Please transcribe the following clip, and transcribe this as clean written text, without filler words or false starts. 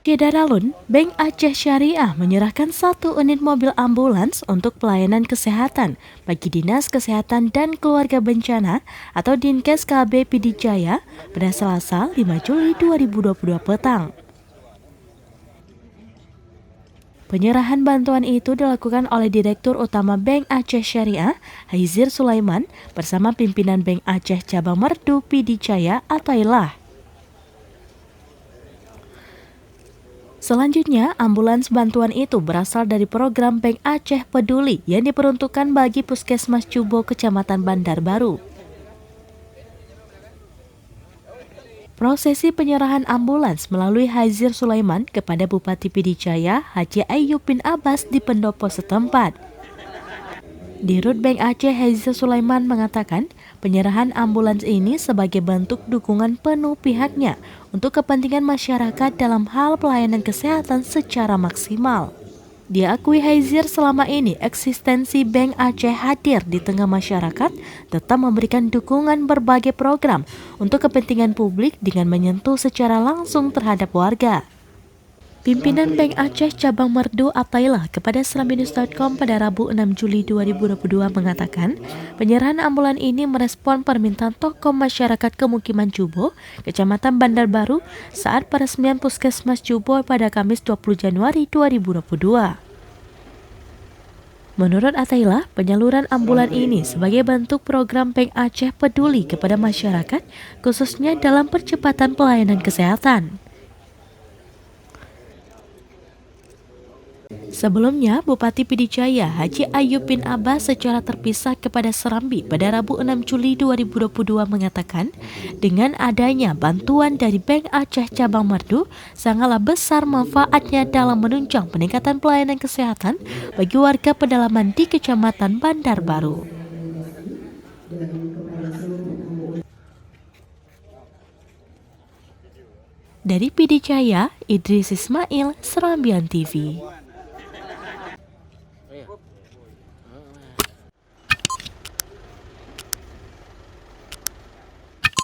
Kedaralun, Bank Aceh Syariah menyerahkan 1 unit mobil ambulans untuk pelayanan kesehatan bagi Dinas Kesehatan dan Keluarga Bencana atau Dinkes KB Pidijaya pada Selasa 5 Juli 2022 petang. Penyerahan bantuan itu dilakukan oleh Direktur Utama Bank Aceh Syariah, Haizir Sulaiman, bersama pimpinan Bank Aceh Cabang Merdu Pidijaya Atailah. Selanjutnya, ambulans bantuan itu berasal dari program Bank Aceh Peduli yang diperuntukkan bagi Puskesmas Cubo Kecamatan Bandar Baru. Prosesi penyerahan ambulans melalui Haizir Sulaiman kepada Bupati Pidijaya Haji Ayyub bin Abbas di pendopo setempat. Dirut Bank Aceh Haizir Sulaiman mengatakan penyerahan ambulans ini sebagai bentuk dukungan penuh pihaknya untuk kepentingan masyarakat dalam hal pelayanan kesehatan secara maksimal. Diakui Haizir selama ini eksistensi Bank Aceh hadir di tengah masyarakat tetap memberikan dukungan berbagai program untuk kepentingan publik dengan menyentuh secara langsung terhadap warga. Pimpinan Bank Aceh Cabang Merdu Atailah kepada serambinews.com pada Rabu 6 Juli 2022 mengatakan penyerahan ambulan ini merespon permintaan tokoh masyarakat Kemukiman Cubo, Kecamatan Bandar Baru saat peresmian Puskesmas Cubo pada Kamis 20 Januari 2022. Menurut Atailah, penyaluran ambulan ini sebagai bentuk program Bank Aceh peduli kepada masyarakat, khususnya dalam percepatan pelayanan kesehatan. Sebelumnya, Bupati Pidijaya Haji Ayyub bin Abbas secara terpisah kepada Serambi pada Rabu 6 Juli 2022 mengatakan, dengan adanya bantuan dari Bank Aceh Cabang Merdu, sangatlah besar manfaatnya dalam menunjang peningkatan pelayanan kesehatan bagi warga pedalaman di Kecamatan Bandar Baru. Dari Pidijaya, Idris Ismail, Serambian TV.